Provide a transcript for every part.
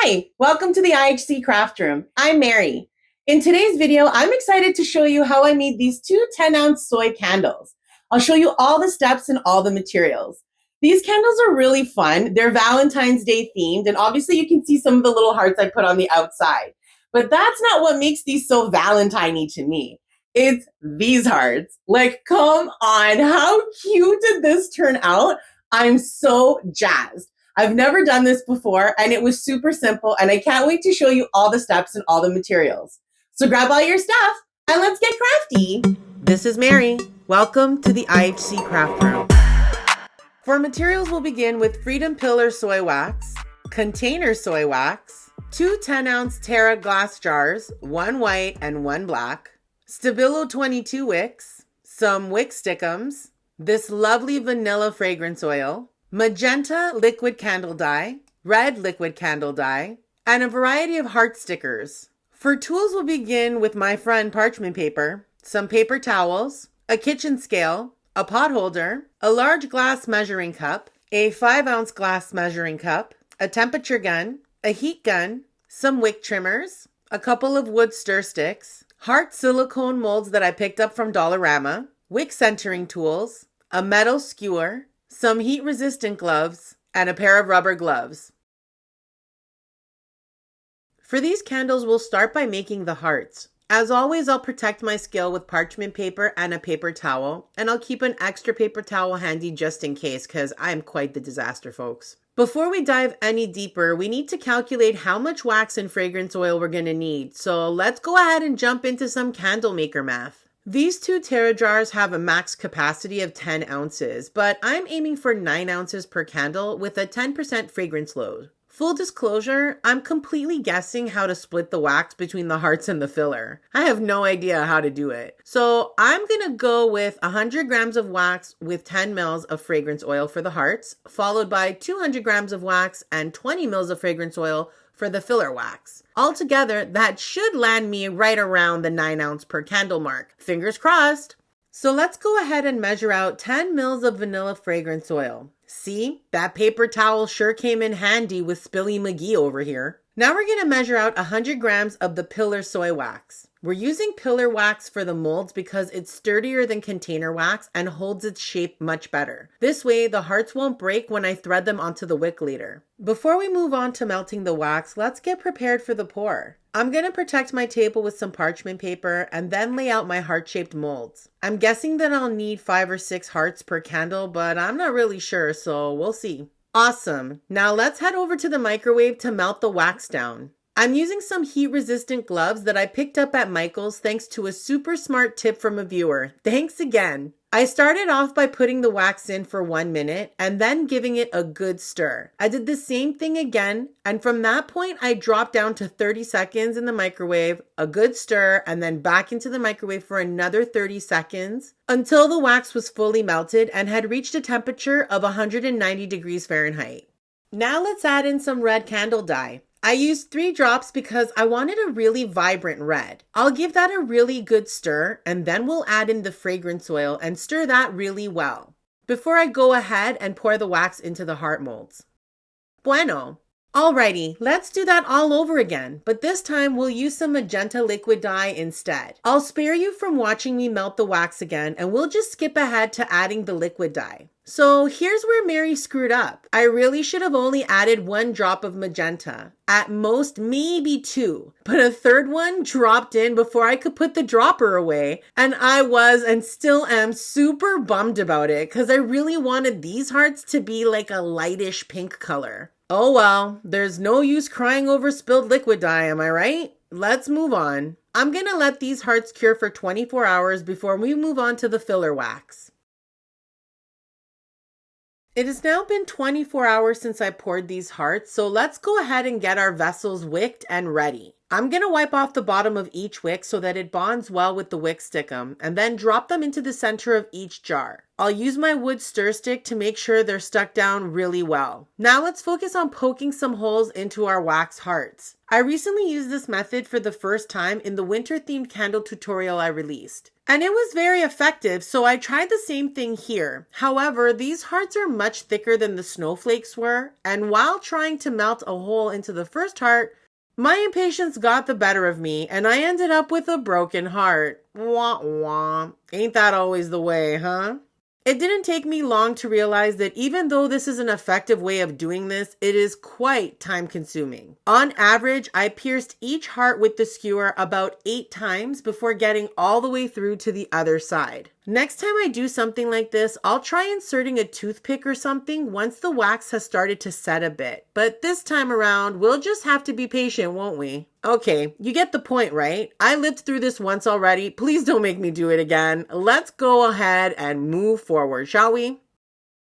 Hi, welcome to the IHC Craft Room. I'm Mary. In today's video, I'm excited to show you how I made these two 10-ounce soy candles. I'll show you all the steps and all the materials. These candles are really fun. They're Valentine's Day themed, and obviously you can see some of the little hearts I put on the outside. But that's not what makes these so Valentine-y to me. It's these hearts. Like, come on, how cute did this turn out? I'm so jazzed. I've never done this before, and it was super simple, and I can't wait to show you all the steps and all the materials. So grab all your stuff, and let's get crafty. This is Mary. Welcome to the IHC Craft Room. For materials, we'll begin with Freedom Pillar Soy Wax, Container Soy Wax, two 10-ounce TERRA glass jars, one white and one black, Stabilo 22 wicks, some Wick Stickums, this lovely vanilla fragrance oil, Magenta liquid candle dye, red liquid candle dye, and a variety of heart stickers. For tools, we'll begin with my friend parchment paper, some paper towels, a kitchen scale, a pot holder, a large glass measuring cup, a 5-ounce glass measuring cup, a temperature gun, a heat gun, some wick trimmers, a couple of wood stir sticks, heart silicone molds that I picked up from Dollarama, wick centering tools, a metal skewer, some heat-resistant gloves, and a pair of rubber gloves. For these candles, we'll start by making the hearts. As always, I'll protect my scale with parchment paper and a paper towel, and I'll keep an extra paper towel handy just in case, because I'm quite the disaster, folks. Before we dive any deeper, we need to calculate how much wax and fragrance oil we're going to need, so let's go ahead and jump into some candle maker math. These two TERRA jars have a max capacity of 10 ounces, but I'm aiming for 9 ounces per candle with a 10% fragrance load. Full disclosure, I'm completely guessing how to split the wax between the hearts and the filler. I have no idea how to do it. So I'm gonna go with 100 grams of wax with 10 mils of fragrance oil for the hearts, followed by 200 grams of wax and 20 mils of fragrance oil for the filler wax. Altogether, that should land me right around the 9 ounce per candle mark. Fingers crossed. So let's go ahead and measure out 10 mils of vanilla fragrance oil. See, that paper towel sure came in handy with Spilly McGee over here. Now we're gonna measure out 100 grams of the pillar soy wax. We're using pillar wax for the molds because it's sturdier than container wax and holds its shape much better. This way, the hearts won't break when I thread them onto the wick later. Before we move on to melting the wax, let's get prepared for the pour. I'm going to protect my table with some parchment paper and then lay out my heart-shaped molds. I'm guessing that I'll need 5 or 6 hearts per candle, but I'm not really sure, so we'll see. Awesome. Now let's head over to the microwave to melt the wax down. I'm using some heat-resistant gloves that I picked up at Michael's thanks to a super smart tip from a viewer. Thanks again. I started off by putting the wax in for 1 minute and then giving it a good stir. I did the same thing again, and from that point, I dropped down to 30 seconds in the microwave, a good stir, and then back into the microwave for another 30 seconds until the wax was fully melted and had reached a temperature of 190 degrees Fahrenheit. Now let's add in some red candle dye. I used 3 drops because I wanted a really vibrant red. I'll give that a really good stir and then we'll add in the fragrance oil and stir that really well before I go ahead and pour the wax into the heart molds. Bueno. Alrighty, let's do that all over again, but this time we'll use some magenta liquid dye instead. I'll spare you from watching me melt the wax again and we'll just skip ahead to adding the liquid dye. So here's where Mary screwed up. I really should have only added 1 drop of magenta, at most maybe 2, but a 3rd one dropped in before I could put the dropper away, and I was and still am super bummed about it because I really wanted these hearts to be like a lightish pink color. Oh well, there's no use crying over spilled liquid dye, am I right? Let's move on. I'm gonna let these hearts cure for 24 hours before we move on to the filler wax. It has now been 24 hours since I poured these hearts, so let's go ahead and get our vessels wicked and ready. I'm going to wipe off the bottom of each wick so that it bonds well with the wick stickum, and then drop them into the center of each jar. I'll use my wood stir stick to make sure they're stuck down really well. Now let's focus on poking some holes into our wax hearts. I recently used this method for the first time in the winter themed candle tutorial I released. And it was very effective, so I tried the same thing here. However, these hearts are much thicker than the snowflakes were, and while trying to melt a hole into the first heart, my impatience got the better of me, and I ended up with a broken heart. Wah wah. Ain't that always the way, huh? It didn't take me long to realize that even though this is an effective way of doing this, it is quite time consuming. On average, I pierced each heart with the skewer about 8 times before getting all the way through to the other side. Next time I do something like this, I'll try inserting a toothpick or something once the wax has started to set a bit. But this time around, we'll just have to be patient, won't we? Okay, you get the point, right? I lived through this once already. Please don't make me do it again. Let's go ahead and move forward, shall we?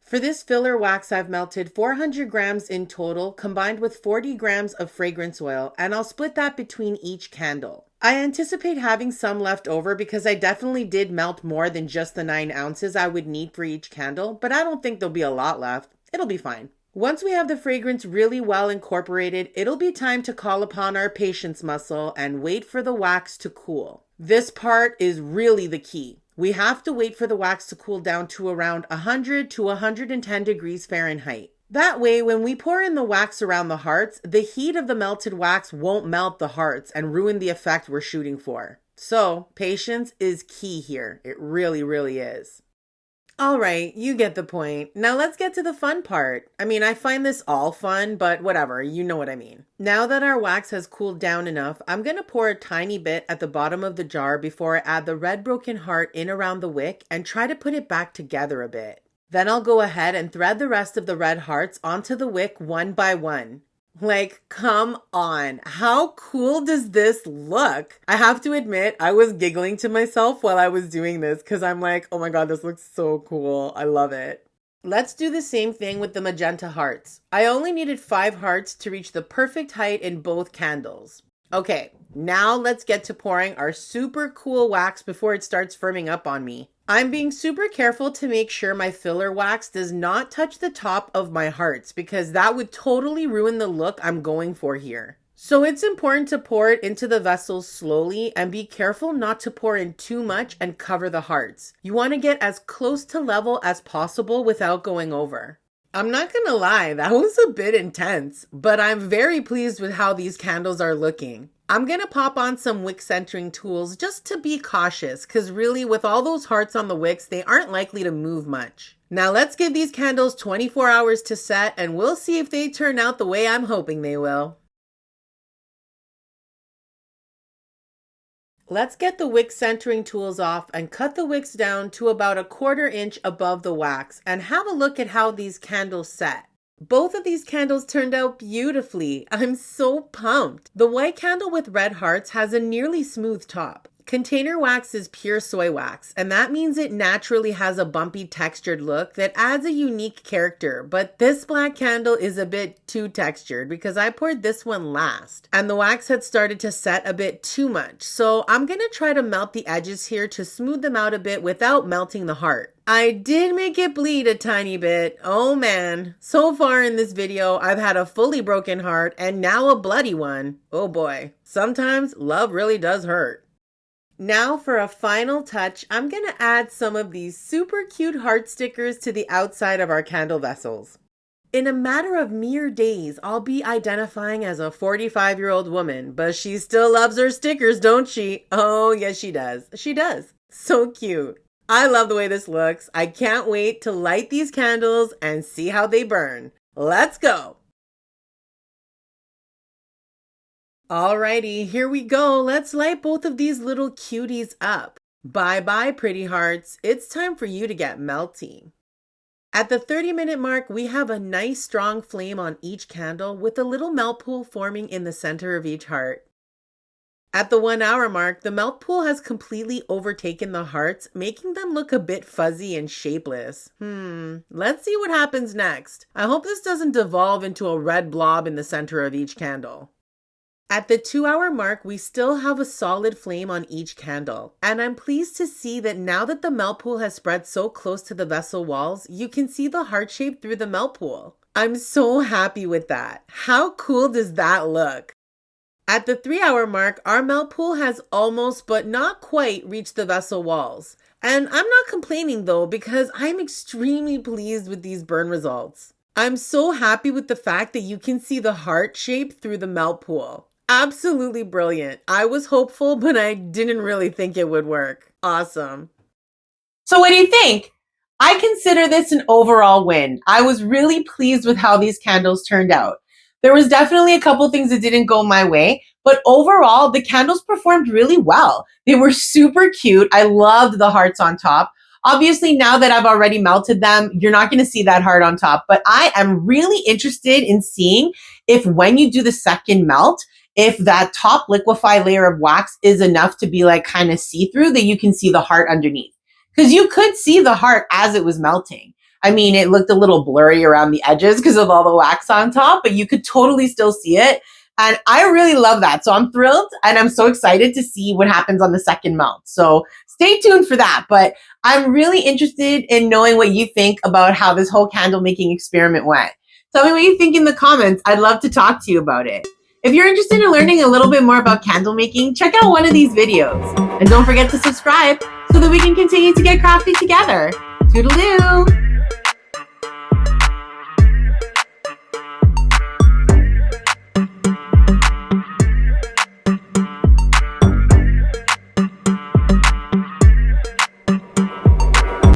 For this filler wax, I've melted 400 grams in total, combined with 40 grams of fragrance oil, and I'll split that between each candle. I anticipate having some left over because I definitely did melt more than just the 9 ounces I would need for each candle, but I don't think there'll be a lot left. It'll be fine. Once we have the fragrance really well incorporated, it'll be time to call upon our patience muscle and wait for the wax to cool. This part is really the key. We have to wait for the wax to cool down to around 100 to 110 degrees Fahrenheit. That way, when we pour in the wax around the hearts, the heat of the melted wax won't melt the hearts and ruin the effect we're shooting for. So, patience is key here. It really, really is. All right, you get the point. Now let's get to the fun part. I mean, I find this all fun, but whatever, you know what I mean. Now that our wax has cooled down enough, I'm going to pour a tiny bit at the bottom of the jar before I add the red broken heart in around the wick and try to put it back together a bit. Then I'll go ahead and thread the rest of the red hearts onto the wick one by one. Like, come on, how cool does this look? I have to admit, I was giggling to myself while I was doing this because I'm like, oh my god, this looks so cool. I love it. Let's do the same thing with the magenta hearts. I only needed 5 hearts to reach the perfect height in both candles. Okay, now let's get to pouring our super cool wax before it starts firming up on me. I'm being super careful to make sure my filler wax does not touch the top of my hearts because that would totally ruin the look I'm going for here. So it's important to pour it into the vessels slowly and be careful not to pour in too much and cover the hearts. You want to get as close to level as possible without going over. I'm not gonna lie, that was a bit intense, but I'm very pleased with how these candles are looking. I'm gonna pop on some wick centering tools just to be cautious, because really with all those hearts on the wicks, they aren't likely to move much. Now let's give these candles 24 hours to set and we'll see if they turn out the way I'm hoping they will. Let's get the wick centering tools off and cut the wicks down to about 1/4 inch above the wax and have a look at how these candles set. Both of these candles turned out beautifully. I'm so pumped. The white candle with red hearts has a nearly smooth top. Container wax is pure soy wax, and that means it naturally has a bumpy textured look that adds a unique character, but this black candle is a bit too textured because I poured this one last, and the wax had started to set a bit too much, so I'm gonna try to melt the edges here to smooth them out a bit without melting the heart. I did make it bleed a tiny bit. Oh man. So far in this video, I've had a fully broken heart and now a bloody one. Oh boy. Sometimes love really does hurt. Now for a final touch, I'm going to add some of these super cute heart stickers to the outside of our candle vessels. In a matter of mere days, I'll be identifying as a 45-year-old woman, but she still loves her stickers, don't she? Oh, yes, she does. She does. So cute. I love the way this looks. I can't wait to light these candles and see how they burn. Let's go. Alrighty, here we go. Let's light both of these little cuties up. Bye-bye, pretty hearts. It's time for you to get melty. At the 30-minute mark, we have a nice strong flame on each candle with a little melt pool forming in the center of each heart. At the 1 hour mark, the melt pool has completely overtaken the hearts, making them look a bit fuzzy and shapeless. Let's see what happens next. I hope this doesn't devolve into a red blob in the center of each candle. At the 2 hour mark, we still have a solid flame on each candle. And I'm pleased to see that now that the melt pool has spread so close to the vessel walls, you can see the heart shape through the melt pool. I'm so happy with that. How cool does that look? At the 3-hour mark, our melt pool has almost but not quite reached the vessel walls. And I'm not complaining though, because I'm extremely pleased with these burn results. I'm so happy with the fact that you can see the heart shape through the melt pool. Absolutely brilliant. I was hopeful, but I didn't really think it would work. Awesome. So what do you think? I consider this an overall win. I was really pleased with how these candles turned out. There was definitely a couple things that didn't go my way, but overall, the candles performed really well. They were super cute. I loved the hearts on top. Obviously, now that I've already melted them, you're not going to see that heart on top, but I am really interested in seeing if when you do the second melt, if that top liquefy layer of wax is enough to be like kind of see-through that you can see the heart underneath. Because you could see the heart as it was melting. I mean, it looked a little blurry around the edges because of all the wax on top, but you could totally still see it. And I really love that. So I'm thrilled and I'm so excited to see what happens on the second melt. So stay tuned for that. But I'm really interested in knowing what you think about how this whole candle making experiment went. Tell me what you think in the comments. I'd love to talk to you about it. If you're interested in learning a little bit more about candle making, check out one of these videos. And don't forget to subscribe so that we can continue to get crafty together. Toodaloo!